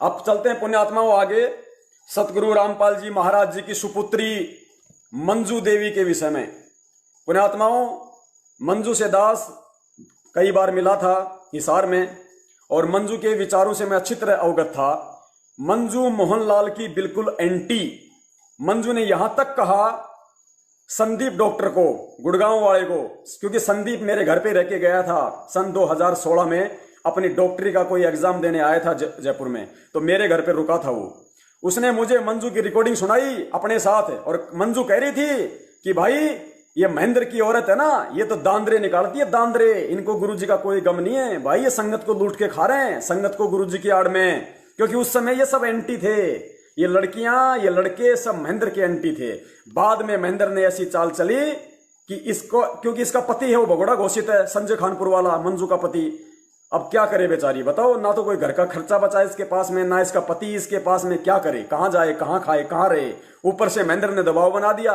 अब चलते हैं पुण्यात्माओं आगे सतगुरु रामपाल जी महाराज जी की सुपुत्री मंजू देवी के विषय में। पुण्यात्माओं, मंजू से दास कई बार मिला था हिसार में और मंजू के विचारों से मैं अच्छी तरह अवगत था। मंजू मोहनलाल की बिल्कुल एंटी। मंजू ने यहां तक कहा संदीप डॉक्टर को, गुड़गांव वाले को, क्योंकि संदीप मेरे घर पे रह के गया था सन 2016 में, अपनी डॉक्टरी का कोई एग्जाम देने आया था जयपुर में, तो मेरे घर पे रुका था वो। उसने मुझे मंजू की रिकॉर्डिंग सुनाई अपने साथ और मंजू कह रही थी कि भाई ये महेंद्र की औरत है ना, ये तो दांदरे निकालती है, दांदरे, इनको गुरुजी का कोई गम नहीं है भाई, ये संगत को लूट के खा रहे हैं, संगत को गुरुजी की आड़ में। क्योंकि उस समय ये सब एंटी थे, ये लड़कियां ये लड़के सब महेंद्र के एंटी थे। बाद में महेंद्र ने ऐसी चाल चली कि इसको, क्योंकि इसका पति है वो भगोड़ा घोषित है, संजय खानपुर वाला मंजू का पति। अब क्या करे बेचारी, बताओ, ना तो कोई घर का खर्चा बचा इसके पास में, ना इसका पति इसके पास में, क्या करे, कहां जाए, कहां खाए, कहां रहे। ऊपर से महेंद्र ने दबाव बना दिया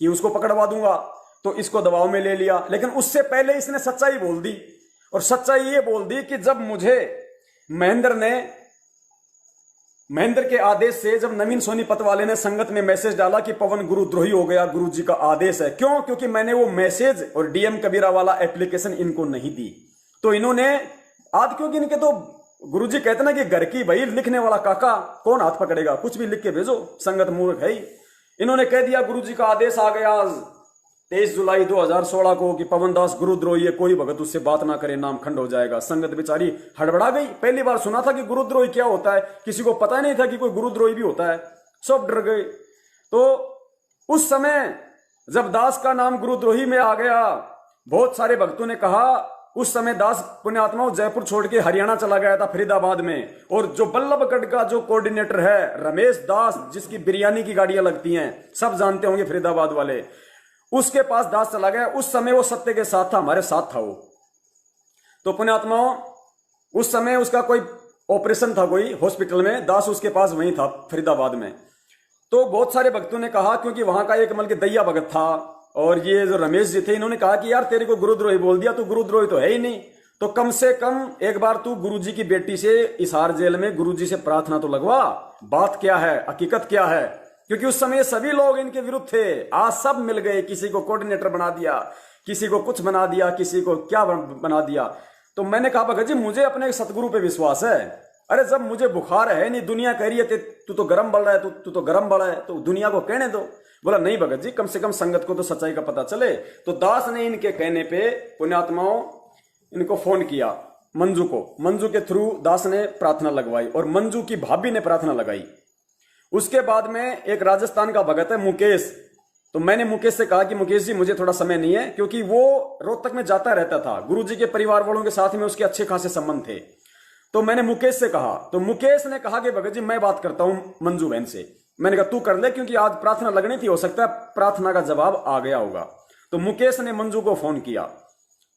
कि उसको पकड़वा दूंगा, तो इसको दबाव में ले लिया। लेकिन उससे पहले इसने सच्चाई बोल दी, और सच्चाई ये बोल दी कि जब मुझे महेंद्र के आदेश से, जब नवीन सोनीपत वाले ने संगत में मैसेज डाला कि पवन गुरुद्रोही हो गया, गुरुजी का आदेश है, क्यों? क्योंकि मैंने वो मैसेज और डीएम कबीरा वाला एप्लीकेशन इनको नहीं दी, तो इन्होंने आज, क्योंकि इनके तो गुरुजी कहते ना कि घर की भाई लिखने वाला काका कौन हाथ पकड़ेगा, कुछ भी लिख के भेजो, संगत मूर्ख है ही। इन्होंने कह दिया गुरुजी का आदेश आ गया 23 जुलाई 2016 को कि पवन दास गुरुद्रोही है, कोई भगत उससे बात ना करे, नाम खंड हो जाएगा। संगत बेचारी हड़बड़ा गई, पहली बार सुना था कि गुरुद्रोही क्या होता है, किसी को पता नहीं था कि कोई गुरुद्रोही भी होता है, सब डर गए। तो उस समय जब दास का नाम गुरुद्रोही में आ गया, बहुत सारे भक्तों ने कहा, उस समय दास पुण्यात्माओं जयपुर छोड़ के हरियाणा चला गया था, फरीदाबाद में, और जो बल्लभगढ़ का जो कोऑर्डिनेटर है रमेश दास, जिसकी बिरयानी की गाड़ियां लगती हैं, सब जानते होंगे फरीदाबाद वाले, उसके पास दास चला गया। उस समय वो सत्य के साथ था, हमारे साथ था वो। तो पुण्यात्माओं, उस समय उसका कोई ऑपरेशन था कोई हॉस्पिटल में, दास उसके पास वहीं था फरीदाबाद में। तो बहुत सारे भक्तों ने कहा, क्योंकि वहां का एक मल के दैया भगत था और ये जो रमेश जी थे, इन्होंने कहा कि यार तेरे को गुरुद्रोही बोल दिया, तू गुरुद्रोही तो है ही नहीं, तो कम से कम एक बार तू गुरुजी की बेटी से हिसार जेल में गुरुजी से प्रार्थना तो लगवा, बात क्या है, हकीकत क्या है। क्योंकि उस समय सभी लोग इनके विरुद्ध थे, आज सब मिल गए, किसी को कोऑर्डिनेटर बना दिया, किसी को कुछ बना दिया, किसी को क्या बना दिया। तो मैंने कहा भगत जी मुझे अपने सतगुरु पे विश्वास है, अरे जब मुझे बुखार है नहीं, दुनिया कह रही है तू तो गर्म बढ़ रहा है, तू तो गर्म बढ़ा है, तो दुनिया को कहने दो। बोला नहीं भगत जी, कम से कम संगत को तो सच्चाई का पता चले। तो दास ने इनके कहने पे पुण्यात्माओं इनको फोन किया, मंजू को, मंजू के थ्रू दास ने प्रार्थना लगवाई और मंजू की भाभी ने प्रार्थना लगाई। उसके बाद में एक राजस्थान का भगत है मुकेश, तो मैंने मुकेश से कहा कि मुकेश जी मुझे थोड़ा समय नहीं है, क्योंकि वो रोहतक में जाता रहता था, गुरुजी के परिवार वालों के साथ में उसके अच्छे खासे संबंध थे। तो मैंने मुकेश से कहा, तो मुकेश ने कहा कि भगत जी मैं बात करता हूं मंजू बहन से। मैंने कहा तू कर ले, क्योंकि आज प्रार्थना लगनी थी, हो सकता है प्रार्थना का जवाब आ गया होगा। तो मुकेश ने मंजू को फोन किया।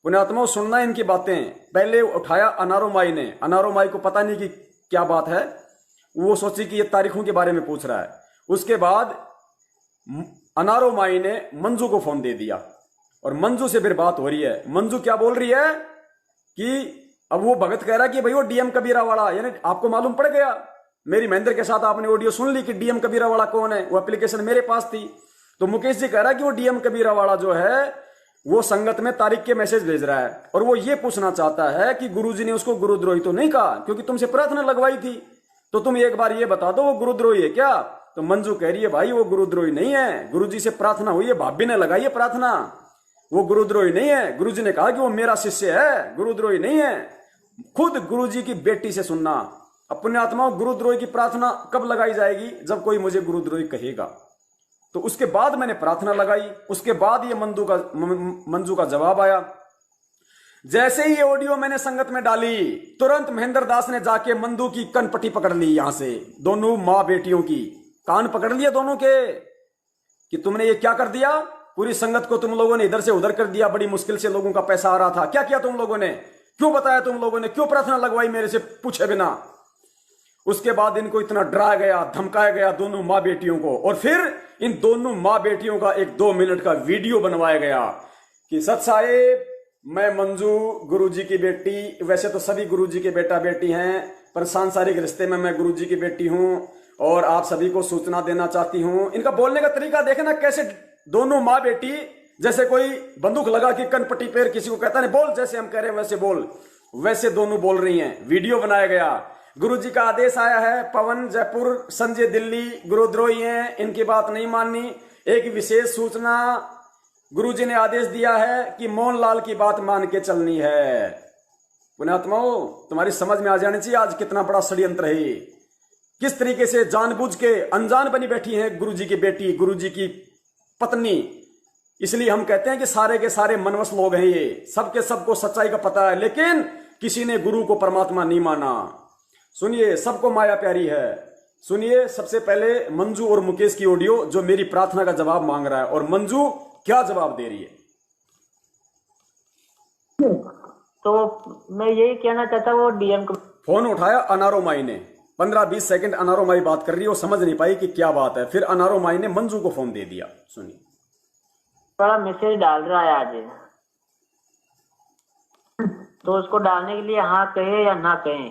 पुण्यात्माओं सुनना इनकी बातें। पहले उठाया अनारो माई ने, अनारो माई को पता नहीं कि क्या बात है, वो सोची कि ये तारीखों के बारे में पूछ रहा है। उसके बाद अनारो माई ने मंजू को फोन दे दिया और मंजू से फिर बात हो रही है। मंजू क्या बोल रही है कि अब वो भगत कह रहा है कि भाई वो डीएम कबीरा वाला, यानी आपको मालूम पड़ गया, मेरी महेंद्र के साथ आपने ऑडियो सुन ली कि डीएम कबीरा वाला कौन है, वो एप्लीकेशन मेरे पास थी। तो मुकेश जी कह रहा है कि वो डीएम कबीरा वाला जो है वो संगत में तारीख के मैसेज भेज रहा है और वो ये पूछना चाहता है कि गुरुजी ने उसको गुरुद्रोही तो नहीं कहा, क्योंकि तुमसे प्रार्थना लगवाई थी, तो तुम एक बार ये बता दो वो गुरुद्रोही है क्या। तो मंजू कह रही है भाई वो गुरुद्रोही नहीं है, गुरुजी से प्रार्थना हुई है, भाभी ने लगाई है प्रार्थना, वो गुरुद्रोही नहीं है। गुरुजी ने कहा कि वो मेरा शिष्य है, गुरुद्रोही नहीं है। खुद गुरुजी की बेटी से सुनना। अब पुण्यात्माओं गुरुद्रोही की प्रार्थना कब लगाई जाएगी, जब कोई मुझे गुरुद्रोही कहेगा। तो उसके बाद मैंने प्रार्थना लगाई, उसके बाद ये मंजू का जवाब आया। जैसे ही ये ऑडियो मैंने संगत में डाली, तुरंत महेंद्र दास ने जाके मंजू की कनपट्टी पकड़ ली, यहां से दोनों मां बेटियों की कान पकड़ लिया दोनों के, कि तुमने ये क्या कर दिया, पूरी संगत को तुम लोगों ने इधर से उधर कर दिया, बड़ी मुश्किल से लोगों का पैसा आ रहा था, क्या किया तुम लोगों ने, क्यों बताया तुम लोगों ने, क्यों प्रार्थना लगवाई मेरे से पूछे बिना। उसके बाद इनको इतना डराया गया, धमकाया गया दोनों मां बेटियों को, और फिर इन दोनों मां बेटियों का एक 2 मिनट का वीडियो बनवाया गया कि सत साहेब मैं मंजू गुरुजी की बेटी, वैसे तो सभी गुरुजी के बेटा बेटी हैं, पर सांसारिक रिश्ते में मैं गुरुजी की बेटी हूं और आप सभी को सूचना देना चाहती हूं। इनका बोलने का तरीका देखे ना, कैसे दोनों माँ बेटी जैसे कोई बंदूक लगा के कनपट्टी पैर किसी को कहता नहीं बोल, जैसे हम कह रहे हैं वैसे बोल, वैसे दोनों बोल रही हैं। वीडियो बनाया गया, गुरुजी का आदेश आया है, पवन जयपुर, संजय दिल्ली गुरुद्रोही हैं, इनकी बात नहीं माननी। एक विशेष सूचना, गुरुजी ने आदेश दिया है कि मोहनलाल की बात मान के चलनी है। पुण्यात्माओं, तुम्हारी समझ में आ जानी चाहिए आज कितना बड़ा षड्यंत्र है, किस तरीके से जानबूझ के अनजान बनी बैठी है गुरुजी की बेटी, गुरुजी की पत्नी। इसलिए हम कहते हैं कि सारे के सारे मनवश लोग हैं ये, सबके सबको सच्चाई का पता है, लेकिन किसी ने गुरु को परमात्मा नहीं माना। सुनिए, सबको माया प्यारी है। सुनिए सबसे पहले मंजू और मुकेश की ऑडियो, जो मेरी प्रार्थना का जवाब मांग रहा है, और मंजू क्या जवाब दे रही है। तो मैं यही कहना चाहता हूँ, वो डीएम को फोन उठाया अनारो माई ने, 15-20 सेकंड अनारो माई बात कर रही है, वो समझ नहीं पाई कि क्या बात है। फिर अनारो माई ने मंजू को फोन दे दिया। सुनिए, बड़ा मैसेज डाल रहा है आज, तो उसको डालने के लिए हाँ कहे या ना कहे।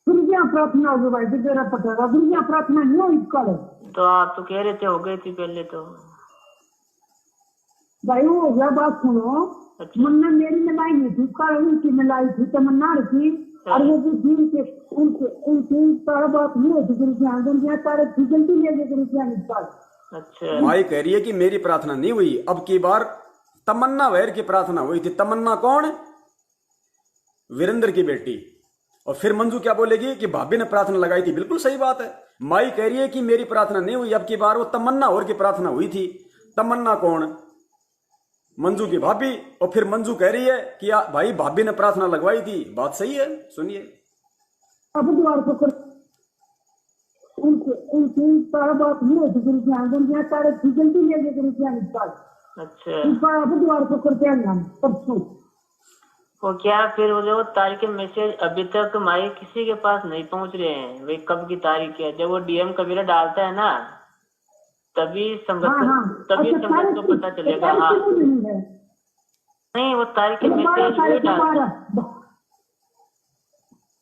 दुर्गा प्रार्थना हो भाई, तेरा पता दुर्गा प्रार्थना नहीं हो कल। तो आप तो कह रहे थे हो गई थी पहले तो भाई, वो हो गया। बात सुनो, अच्छा। मन्ना मेरी मिलाई नहीं थी, कल उनकी मिलाई थी, तमन्ना रखी, और वो दिन के उनकी तारा बात नहीं होती, गुरुजी तारे गलती ले गए गुरुजी पास। अच्छा, माई कह रही है कि मेरी प्रार्थना नहीं हुई, अब की बार तमन्ना वैर की प्रार्थना हुई थी। तमन्ना कौन? वीरेंद्र की बेटी। और फिर मंजू क्या बोलेगी कि भाभी ने प्रार्थना लगाई थी। बिल्कुल सही बात है, माई कह रही है कि मेरी प्रार्थना नहीं हुई, अब की बार वो तमन्ना और की प्रार्थना हुई थी। तमन्ना कौन? मंजू की भाभी। और फिर मंजू कह रही है कि भाई भाभी ने प्रार्थना लगवाई थी। बात सही है, सुनिए। अब द्वार पर उनकी तारा बात नहीं होती, गुरुजी तारे गलती ले गए गुरुजी पास। अच्छा, अब द्वार पर करते हैं परसों। वो क्या फिर वो जो तारीख के मैसेज अभी तक माई किसी के पास नहीं पहुंच रहे हैं, वे कब की तारीख है। जब वो डीएम कबीरा डालता है ना, तभी संगत तभी अच्छा, संगत को पता चलेगा। हाँ नहीं, वो तारीख के मैसेज वही डालता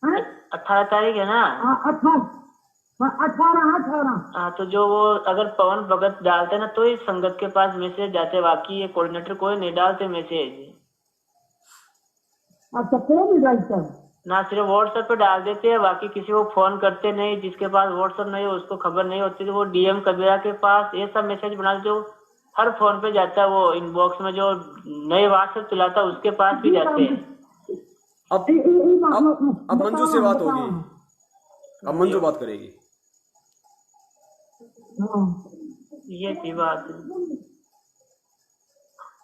है। 18 तारीख है ना। 18। हाँ, तो जो वो अगर पवन भगत डालते ना, तो ही संगत के पास मैसेज जाते। बाकी ये कोऑर्डिनेटर कोई नहीं डालते मैसेज। अच्छा, कोई भी डालता ना, सिर्फ व्हाट्सएप पे डाल देते हैं, बाकी किसी को फोन करते नहीं। जिसके पास व्हाट्सएप नहीं हो उसको खबर नहीं होती। तो वो डीएम कबीरा के पास ऐसा मैसेज बना जो हर फोन पे जाता है, वो इनबॉक्स में जो नए व्हाट्सएप चलाता है उसके पास भी जाते हैं। अब मंजू से बात होगी, अब मंजू बात करेगी। ये थी बात।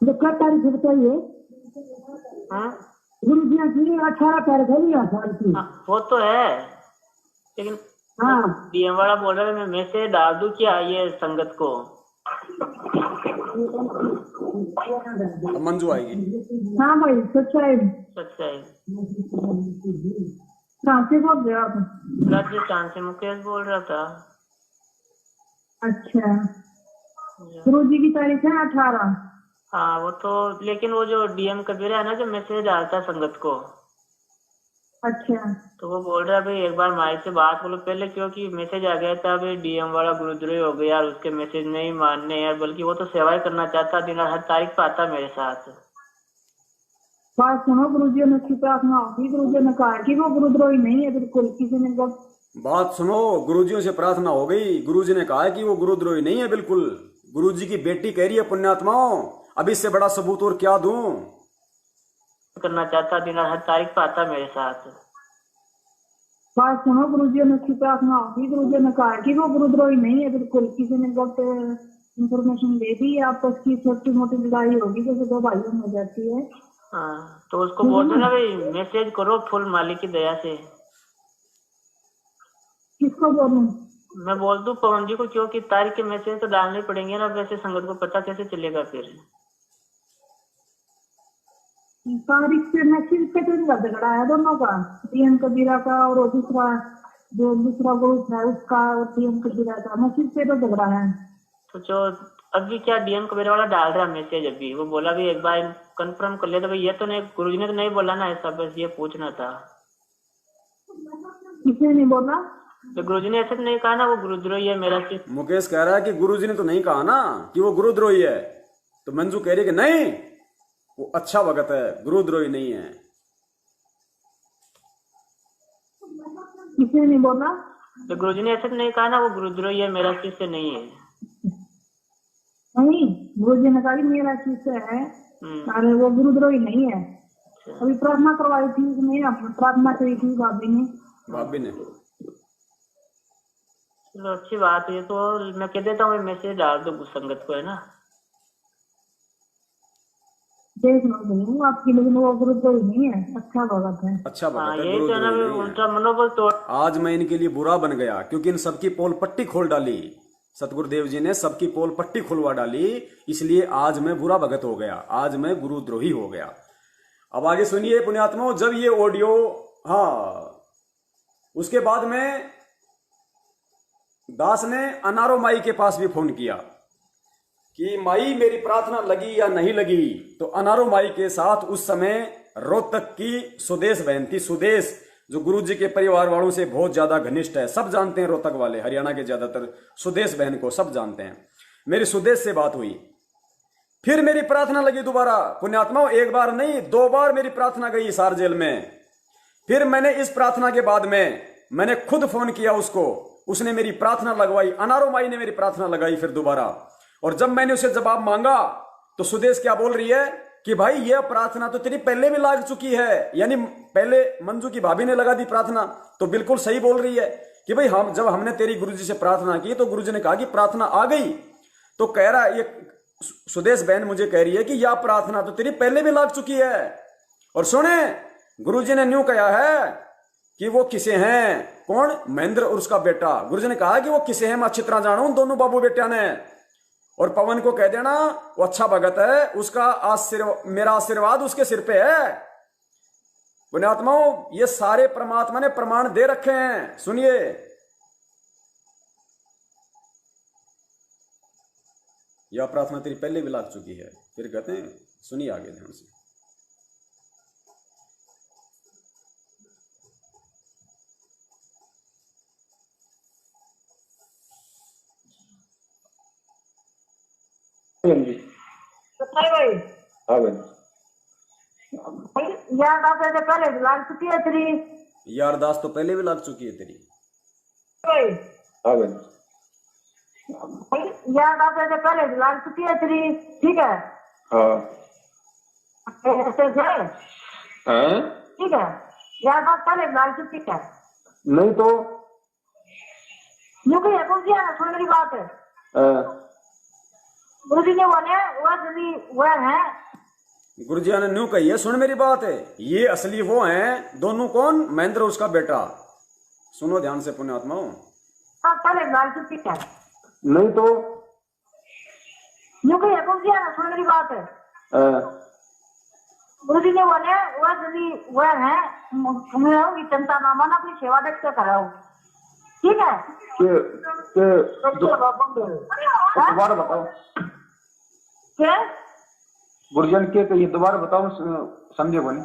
क्या तारीख बताइए? गुरु जी की 18 तारीख है। वो तो है, लेकिन हाँ, डीएम वाला बोल रहा है मैं मैसेज डाल दूं क्या ये संगत को। अब मंजू आएगी। हाँ भाई, सच्चाई सच्चाई। कहाँ से बोल रहे हो आप? राजस्थान से मुकेश बोल रहा था। अच्छा, गुरु जी की तारीख है 18। हाँ, वो तो, लेकिन वो जो डीएम कबीरा है ना, जो मैसेज डालता है संगत को। अच्छा, तो वो बोल रहा है भाई एक बार माई से बात करो पहले, क्योंकि मैसेज आ गया था भाई डीएम वाला गुरुद्रोही हो गया और उसके मैसेज नहीं मानने हैं। बल्कि वो तो सेवा ही करना चाहता, दिन हर तारीख पे आता मेरे साथ। बात सुनो, गुरुजी ने की प्रार्थना होगी, गुरुजी ने कहा कि वो गुरुद्रोही नहीं है बिल्कुल। किसी ने बात सुनो, गुरुजियों से प्रार्थना हो गई, गुरुजी ने कहा कि वो गुरुद्रोही नहीं है बिल्कुल। गुरुजी की बेटी कह रही है, पुण्यात्माओं अब इससे बड़ा सबूत और क्या दूं। करना चाहता, दिन हर तारीख पे आता मेरे साथ। बात सुनो, गुरुजी ने की प्रार्थना होगी, गुरुजी ने कहा कि वो गुरुद्रोही नहीं है बिल्कुल। किसी ने गलत इंफॉर्मेशन दे दी, आपस की छोटी मोटी लड़ाई होगी जैसे दो भाइयों में हो जाती है। हाँ, तो उसको बोल देना भाई मैसेज करो फुल मालिक की दया से। किसको बोलूं? मैं बोल दूं पवन जी को, क्योंकि तारीख के मैसेज तो डालने पड़ेंगे ना, वैसे संगत को पता कैसे चलेगा फिर। तारीख से मैसेज पे तो इनका झगड़ा है दोनों का, डीएम कबीरा का और दूसरा जो दूसरा ग्रुप है उसका, और डीएम कबीरा का मैसेज पे तो झगड़ा है। तो जो अभी क्या डीएम कबीरा वाला डाल रहा मैसेज, अभी वो बोला भी एक बार कंफर्म कर ले। तो भाई ये तो नहीं, गुरुजी ने तो नहीं बोला ना ऐसा, बस ये पूछना था। किसने नहीं बोला? तो गुरुजी ने ऐसा तो नहीं कहा ना वो गुरुद्रोही है मेरा शिष्य। मुकेश कह रहा है कि गुरुजी ने तो नहीं कहा ना कि वो गुरुद्रोही है, तो मंजू कह रही है कि नहीं वो अच्छा भगत है, गुरुद्रोही नहीं है। किसने नहीं बोला? तो गुरुजी ने ऐसा तो नहीं कहा ना वो गुरुद्रोही है मेरा शिष्य नहीं है। नहीं, गुरुजी ने कहा कि मेरा शिष्य है, अरे वो गुरुद्रोही नहीं है। अभी प्रार्थना करवाई थी उसने, प्रार्थना करी थी भाभी ने। चलो अच्छी बात है। तो मैं कह देता हूँ मैसेज डाल दो संगत को, है ना। देख लो आपकी, लेकिन वो गुरुद्रोही नहीं है, अच्छा भगत है। अच्छा भगत है, यही तो गुरुद्रोही ना, नहीं है। उनका मनोबल तोड़। आज मैं इनके लिए बुरा बन गया क्योंकि इन सबकी पोल पट्टी खोल डाली। सतगुरुदेव जी ने सबकी पोल पट्टी खुलवा डाली, इसलिए आज मैं बुरा भगत हो गया, आज मैं गुरुद्रोही हो गया। अब आगे सुनिए पुण्यात्माओं, जब ये ऑडियो, हाँ, उसके बाद में दास ने अनारो माई के पास भी फोन किया कि माई मेरी प्रार्थना लगी या नहीं लगी। तो अनारो माई के साथ उस समय रोहतक की सुदेश बहन थी। सुदेश जो गुरुजी के परिवार वालों से बहुत ज्यादा घनिष्ठ है, सब जानते हैं, रोहतक वाले, हरियाणा के ज्यादातर सुदेश बहन को सब जानते हैं। मेरी सुदेश से बात हुई, फिर मेरी प्रार्थना लगी दोबारा। पुण्यात्माओं, एक बार नहीं 2 बार मेरी प्रार्थना गई हिसार जेल में। फिर मैंने इस प्रार्थना के बाद में मैंने खुद फोन किया उसको, उसने मेरी प्रार्थना लगवाई, अनारो माई ने मेरी प्रार्थना लगाई फिर दोबारा। और जब मैंने उसे जवाब मांगा तो सुदेश क्या बोल रही है कि भाई यह प्रार्थना तो तेरी पहले भी लग चुकी है, यानी पहले मंजू की भाभी ने लगा दी प्रार्थना। तो बिल्कुल सही बोल रही है कि भाई हम जब हमने तेरी गुरुजी से प्रार्थना की तो गुरुजी ने कहा कि प्रार्थना आ गई। तो कह रहा ये सुदेश बहन मुझे कह रही है कि यह प्रार्थना तो तेरी पहले भी लग चुकी है। और सुने, गुरुजी ने न्यू कहा है कि वो किसे हैं, कौन, महेंद्र और उसका बेटा। गुरुजी ने कहा कि वो किसे हैं मैं अच्छी तरह जानू, दोनों बाबू बेटिया ने। और पवन को कह देना वो अच्छा भगत है, उसका मेरा आशीर्वाद उसके सिर पे है। पुण्यात्माओं, ये सारे परमात्मा ने प्रमाण दे रखे हैं, सुनिए। यह प्रार्थना तेरी पहले भी लग चुकी है। फिर कहते हैं, सुनिए आगे ध्यान से। भाई हाँ भाई, याद आता है पहले लग चुकी है तेरी। यारदास तो पहले भी लग चुकी है तेरी। हाँ भाई, याद आता है पहले लग चुकी है तेरी, ठीक है। हाँ ऐसे है, हाँ, ठीक है। याद बात पहले लग चुकी है, नहीं तो यूं कहीं कौन सी सुन मेरी बात है। हाँ, गुरुजी ने बोले वो है, गुरुजी ने न्यू कही है, सुन मेरी बात है, ये असली वो हैं दोनों। कौन? महेंद्र उसका बेटा। सुनो ध्यान से पुण्यात्माओं। पहले लग चुकी है, नहीं तो यूं कहीं कौन सी सुन मेरी बात है। हाँ, गुरुजी ने बोले वो है, मैं चिंता ना माना, अपनी सेवा देख के कराओ, ठीक है। दोबारा बताओ क्या गुरुजन के कहिए, दोबारा बताओ, समझे बोले।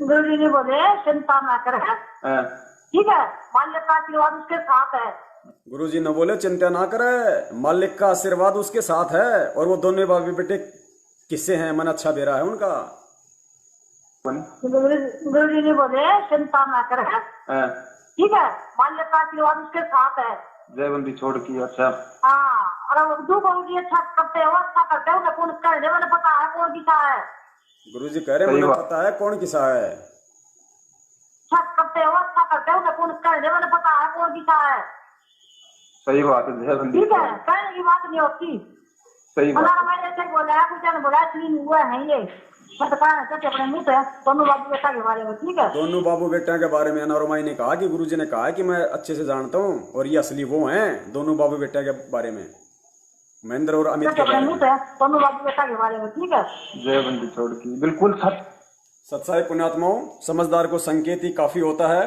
गुरुजी ने बोले चिंता ना करे, हाँ, ठीक है, माल्य का आशीर्वाद उसके साथ है। गुरुजी ने बोले चिंता ना करे, मालिक का आशीर्वाद उसके साथ है। और वो दोनों बाबू बेटे किससे हैं? मन अच्छा बेरा है उनका। गुरुजी ने बोले चिंता ना करे, हाँ, ठीक है, माल्य का आशीर्वाद उसके साथ है। जयबंदी छोड़ की, अच्छा। हाँ, अरे जो गुरुजी अच्छा करते हो, अच्छा करते हो, कौन कर दे, मैंने पता है कौन किसा है। गुरुजी कह रहे मुझे पता है कौन किसा है। अच्छा करते हो, अच्छा करते हो, कौन कर दे, मैंने पता है कौन किसा है। सही बात है, जयबंदी। ठीक है, कहने की बात नहीं होती। सही बात है। मैंने ऐसे बोला है, कुछ ने बोला इसलिए हुआ है ये, मैं तो कहा है अपने मुंह पे दोनों बाबू बेटा के बारे में, ठीक है। दोनों बाबू बेटा के बारे में अनारोमाई ने कहा कि गुरुजी ने कहा कि मैं अच्छे से जानता हूँ, और ये असली वो हैं दोनों बाबू बेटा के बारे में, महेंद्र और अमित के अपने बारे मुंह में। पे दोनों बाबू बेटा के बारे में, ठीक है। जयबंदी छोड़ की, बिल्कुल सच। सच्चाई पुण्यात्माओं, समझदार को संकेत ही काफी होता है।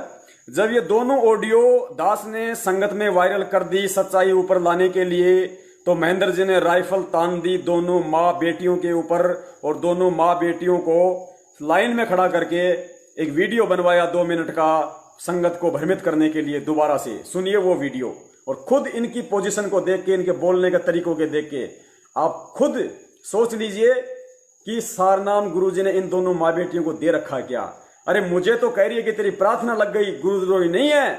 जब ये दोनों ऑडियो दास ने संगत में वायरल कर दी सच्चाई ऊपर लाने के लिए, तो महेंद्र जी ने राइफल तान दी दोनों माँ बेटियों के ऊपर और दोनों माँ बेटियों को लाइन में खड़ा करके एक वीडियो बनवाया 2 मिनट का संगत को भ्रमित करने के लिए। दोबारा से सुनिए वो वीडियो और खुद इनकी पोजीशन को देख के, इनके बोलने के तरीकों के देख के आप खुद सोच लीजिए कि सारनाम गुरुजी ने इन दोनों माँ बेटियों को दे रखा क्या। अरे मुझे तो कह रही है कि तेरी प्रार्थना लग गई, गुरुद्रोही नहीं है।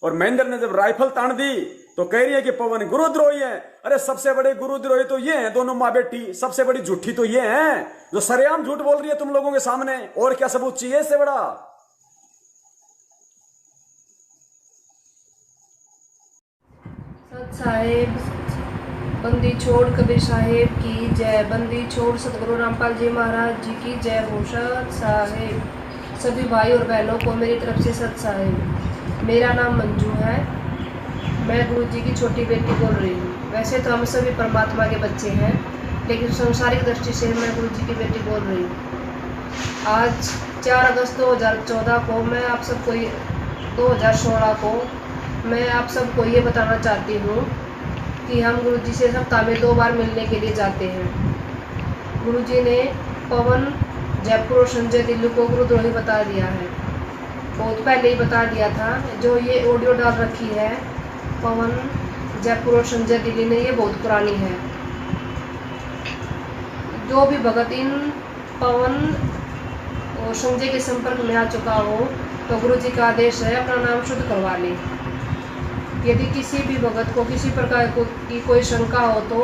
और महेंद्र ने जब राइफल तान दी तो कह रही है कि पवन गुरुद्रोही है। अरे सबसे बड़े गुरुद्रोही तो ये हैं दोनों माँ बेटी, सबसे बड़ी झूठी तो ये हैं जो सरेआम झूठ बोल रही है तुम लोगों के सामने। और क्या सबूत चाहिए इससे बड़ा? सत साहेब, बंदी छोड़ कबीर साहेब की जय। बंदी छोड़ सतगुरु रामपाल जी महाराज जी की जय हो। सत साहेब, सभी भाई और बहनों को मेरी तरफ से सत साहेब। मेरा नाम मंजू है, मैं गुरु जी की छोटी बेटी बोल रही हूँ। वैसे तो हम सभी परमात्मा के बच्चे हैं, लेकिन संसारिक दृष्टि से मैं गुरु जी की बेटी बोल रही हूँ। आज 4 अगस्त 2014 को मैं आप सबको 2016 को मैं आप सबको ये बताना चाहती हूँ कि हम गुरु जी से सप्ताह में 2 बार मिलने के लिए जाते हैं। गुरु जी ने पवन, जयपुर और संजय दिल्ली को गुरुद्रोही बता दिया है, बहुत पहले ही बता दिया था। जो ये ऑडियो डाल रखी है पवन, जयपुर और संजय दिल्ली ने, ये बहुत पुरानी है। जो भी भगत इन पवन और संजय के संपर्क में आ चुका हो तो गुरु जी का आदेश है अपना नाम शुद्ध करवा ले। यदि किसी भी भगत को किसी प्रकार की कोई शंका हो तो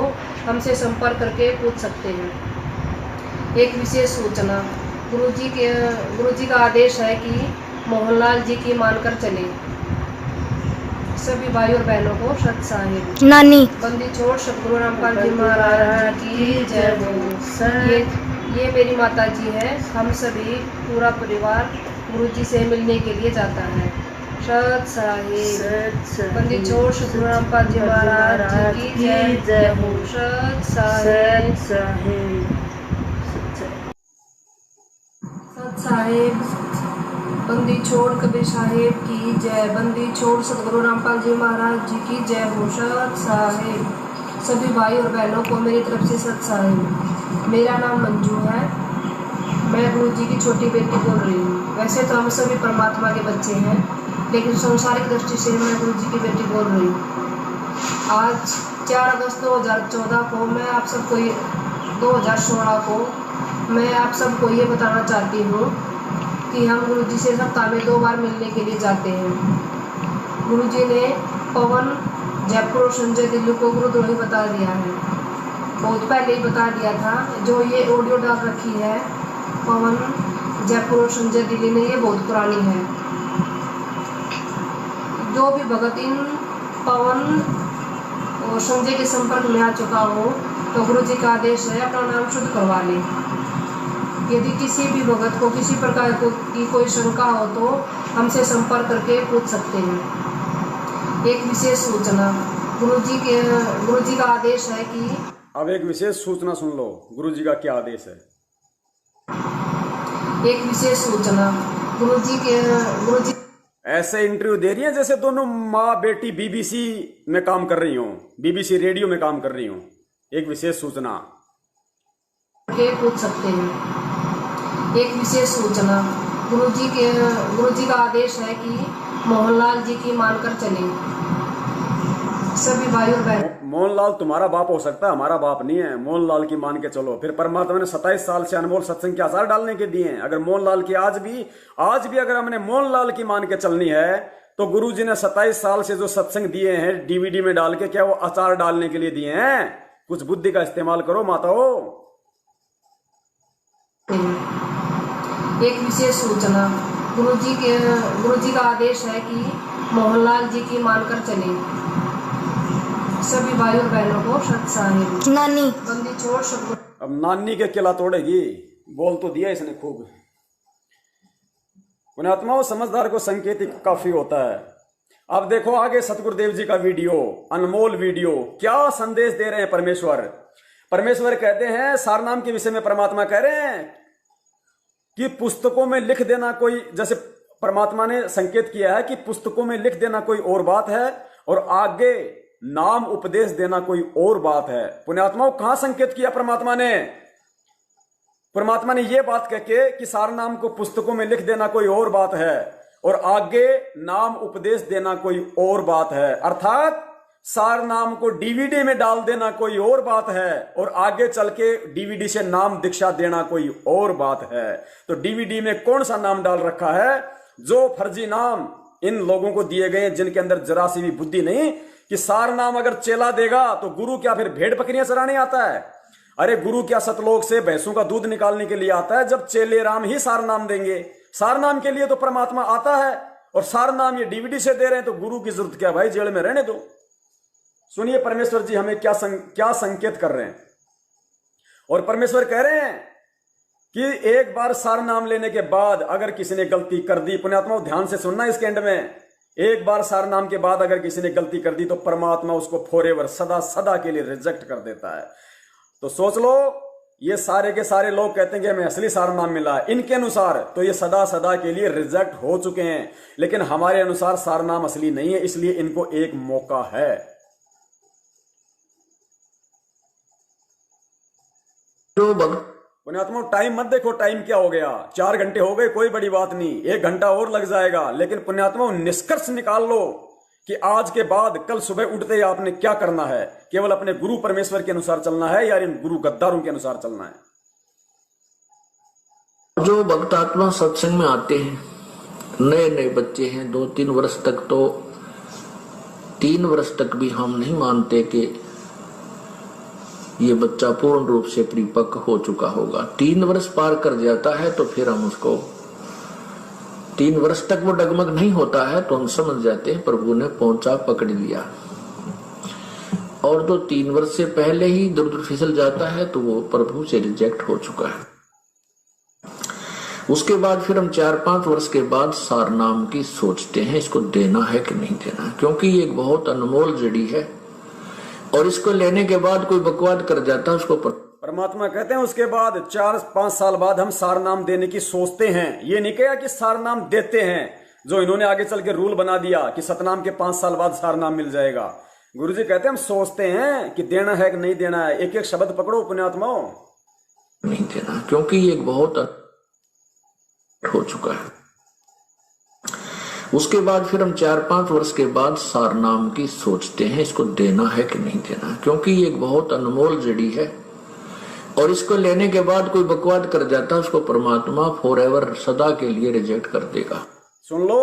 हमसे संपर्क करके पूछ सकते हैं। एक विशेष सूचना, गुरु जी का आदेश है कि मोहनलाल जी की मानकर चले। सभी भाई और बहनों को सत साहेब। नानी बंदी छोड़ सतगुरु रामपाल जी महाराज की जय हो। ये मेरी माता जी है। हम सभी पूरा परिवार गुरु जी से मिलने के लिए जाता है। सत साहेब। बंदी छोड़ सतगुरु रामपाल जी महाराज जी की जय हो। सत साहेब। सत साहेब, बंदी छोड़ कबीर साहेब की जय। बंदी छोड़ सतगुरु रामपाल जी महाराज जी की जय हो। सत साहेब। सभी भाई और बहनों को मेरी तरफ से सत साहेब। मेरा नाम मंजू है, मैं गुरु जी की छोटी बेटी बोल रही हूँ। वैसे तो हम सभी परमात्मा के बच्चे हैं, लेकिन संसारिक दृष्टि से मैं गुरु जी की बेटी बोल रही हूँ। आज 4 अगस्त 2014 को मैं आप सबको 2016 को मैं आप सबको ये बताना चाहती हूँ कि हम गुरु जी से सप्ताह में 2 बार मिलने के लिए जाते हैं। गुरु जी ने पवन, जयपुर और संजय दिल्ली को गुरुद्रोही बता दिया है, बहुत पहले ही बता दिया था। जो ये ऑडियो डाल रखी है पवन, जयपुर और संजय दिल्ली ने, ये बहुत पुरानी है। जो भी भगत इन पवन और संजय के संपर्क में आ चुका हो तो गुरु जी का आदेश है अपना नाम शुद्ध करवा ले। यदि किसी भी भगत को किसी प्रकार की कोई शंका हो तो हमसे संपर्क करके पूछ सकते हैं। एक विशेष सूचना, गुरु जी का आदेश है कि अब एक विशेष सूचना सुन लो, गुरु जी का क्या आदेश है। एक विशेष सूचना, गुरु जी ऐसे इंटरव्यू दे रही है जैसे दोनों माँ बेटी बीबीसी में काम कर रही हो, बीबीसी रेडियो में काम कर रही हो। एक विशेष सूचना के पूछ सकते हैं। एक विशेष सूचना, गुरु जी का आदेश है कि मोहनलाल जी की मानकर चले। सभी भाई और बहन, मोहनलाल तुम्हारा बाप हो सकता है, हमारा बाप नहीं है। मोहनलाल की मान के चलो। फिर परमात्मा ने 27 साल से अनमोल सत्संग के आसार डालने के दिए हैं। अगर मोहनलाल की आज भी अगर हमने मोहनलाल की मान के चलनी है तो गुरु जी ने 27 साल से जो सत्संग दिए हैं डीवीडी में डाल के, क्या वो अचार डालने के लिए दिए हैं? कुछ बुद्धि का इस्तेमाल करो माताओं। एक विशेष सूचना, गुरु जी का आदेश है कि मोहनलाल जी की मानकर चले। सभी भाई और बहनों को सत साहेब। नानी बंदी छोड़ सतगुरु। अब नानी के किला तोड़ेगी, बोल तो दिया इसने खूब। पुण्यात्माओं, समझदार को संकेत काफी होता है। अब देखो आगे सतगुरुदेव जी का वीडियो, अनमोल वीडियो, क्या संदेश दे रहे हैं परमेश्वर कहते हैं, सारनाम के विषय में परमात्मा कह रहे हैं कि पुस्तकों में लिख देना कोई, जैसे परमात्मा ने संकेत किया है कि पुस्तकों में लिख देना कोई और बात है और आगे नाम उपदेश देना कोई और बात है। पुण्यात्माओं, कहां संकेत किया परमात्मा ने? परमात्मा ने यह बात कह के कि सार नाम को पुस्तकों में लिख देना कोई और बात है और आगे नाम उपदेश देना कोई और बात है। अर्थात सार नाम को डीवीडी में डाल देना कोई और बात है और आगे चल के डीवीडी से नाम दीक्षा देना कोई और बात है। तो डीवीडी में कौन सा नाम डाल रखा है? जो फर्जी नाम इन लोगों को दिए गए हैं जिनके अंदर जरा सी भी बुद्धि नहीं कि सार नाम अगर चेला देगा तो गुरु क्या फिर भेड़ बकरियां चराने आता है? अरे गुरु क्या सतलोक से भैंसों का दूध निकालने के लिए आता है? जब चेले राम ही सार नाम देंगे। सार नाम के लिए तो परमात्मा आता है और सार नाम ये डीवीडी से दे रहे हैं, तो गुरु की जरूरत क्या भाई, जेल में रहने दो। सुनिए परमेश्वर जी हमें क्या संकेत कर रहे हैं। और परमेश्वर कह रहे हैं कि एक बार सार नाम लेने के बाद अगर किसी ने गलती कर दी, पुण्यात्माओं ध्यान से सुनना इसके एंड में, एक बार सार नाम के बाद अगर किसी ने गलती कर दी तो परमात्मा उसको फॉरएवर सदा सदा के लिए रिजेक्ट कर देता है। तो सोच लो, ये सारे के सारे लोग कहते हैं कि हमें असली सार नाम मिला है, इनके अनुसार तो ये सदा सदा के लिए रिजेक्ट हो चुके हैं, लेकिन हमारे अनुसार सार नाम असली नहीं है, इसलिए इनको एक मौका है। पुण्यात्मा टाइम मत देखो, टाइम क्या हो गया, 4 घंटे हो गए, कोई बड़ी बात नहीं, 1 घंटा और लग जाएगा। लेकिन पुण्यात्मा निष्कर्ष निकाल लो कि आज के बाद कल सुबह उठते ही आपने क्या करना है। केवल अपने गुरु परमेश्वर के अनुसार चलना है या इन गुरु गद्दारों के अनुसार चलना है? जो भक्त आत्मा सत्संग में आते हैं, नए नए बच्चे हैं, 2-3 वर्ष तक, तो 3 वर्ष तक भी हम नहीं मानते कि ये बच्चा पूर्ण रूप से परिपक्व हो चुका होगा। 3 वर्ष पार कर जाता है तो फिर हम उसको, 3 वर्ष तक वो डगमग नहीं होता है तो हम समझ जाते हैं प्रभु ने पहुंचा पकड़ लिया। और तो 3 वर्ष से पहले ही दूर फिसल जाता है तो वो प्रभु से रिजेक्ट हो चुका है। उसके बाद फिर हम 4-5 वर्ष के बाद सार नाम की सोचते हैं, इसको देना है कि नहीं देना, क्योंकि ये एक बहुत अनमोल जड़ी है और इसको लेने के बाद कोई बकवाद कर जाता है उसको परमात्मा कहते हैं उसके बाद 4-5 साल बाद हम सार नाम देने की सोचते हैं। ये नहीं कहा कि सार नाम देते हैं, जो इन्होंने आगे चल के रूल बना दिया कि सतनाम के 5 साल बाद सार नाम मिल जाएगा। गुरुजी कहते हैं हम सोचते हैं कि देना है कि नहीं देना है। एक एक शब्द पकड़ो पुण्यात्माओं, नहीं देना, क्योंकि ये बहुत हो चुका है। उसके बाद फिर हम 4-5 वर्ष के बाद सार नाम की सोचते हैं, इसको देना है कि नहीं देना, क्योंकि ये एक बहुत अनमोल जड़ी है और इसको लेने के बाद कोई बकवाद कर जाता है उसको परमात्मा फॉरएवर सदा के लिए रिजेक्ट कर देगा। सुन लो,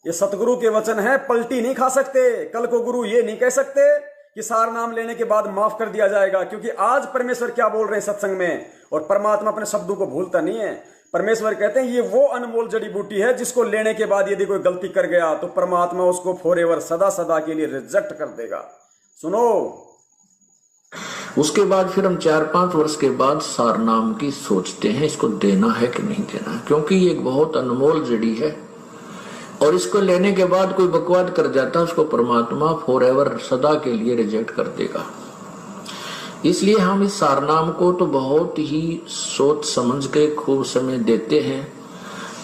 ये सतगुरु के वचन है, पलटी नहीं खा सकते। कल को गुरु ये नहीं कह सकते कि सार नाम लेने के बाद माफ कर दिया जाएगा, क्योंकि आज परमेश्वर क्या बोल रहे हैं सत्संग में, और परमात्मा अपने शब्दों को भूलता नहीं है। परमेश्वर कहते हैं ये वो अनमोल जड़ी बूटी है जिसको लेने के बाद यदि कोई गलती कर गया तो परमात्मा उसको फॉरएवर सदा सदा के लिए रिजेक्ट कर देगा। सुनो, उसके बाद फिर हम 4-5 वर्ष के बाद सार नाम की सोचते हैं, इसको देना है कि नहीं देना, क्योंकि ये एक बहुत अनमोल जड़ी है और इसको लेने के बाद कोई बकवाद कर जाता है उसको परमात्मा फॉरएवर सदा के लिए रिजेक्ट कर देगा। इसलिए हम इस सार नाम को तो बहुत ही सोच समझ के खूब समय देते हैं,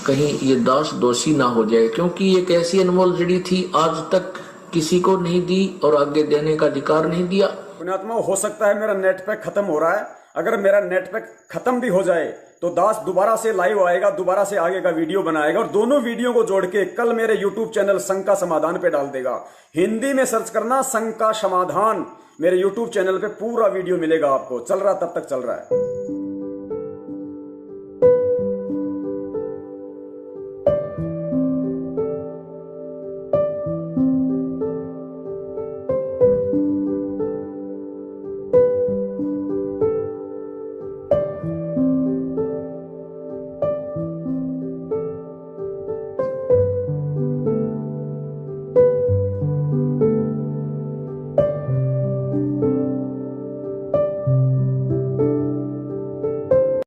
कहीं ये दास दोषी ना हो जाए, क्योंकि एक ऐसी अनमोल जड़ी थी, आज तक किसी को नहीं दी और आगे देने का अधिकार नहीं दिया। पुण्यात्मा हो सकता है मेरा नेट पैक खत्म हो रहा है, अगर मेरा नेट पैक खत्म भी हो जाए तो दास दोबारा से लाइव आएगा, दोबारा से आगे का वीडियो बनाएगा और दोनों वीडियो को जोड़ के कल मेरे यूट्यूब चैनल संघ का समाधान पे डाल देगा। हिंदी में सर्च करना संघ का समाधान, मेरे यूट्यूब चैनल पे पूरा वीडियो मिलेगा आपको। चल रहा तब तक चल रहा है।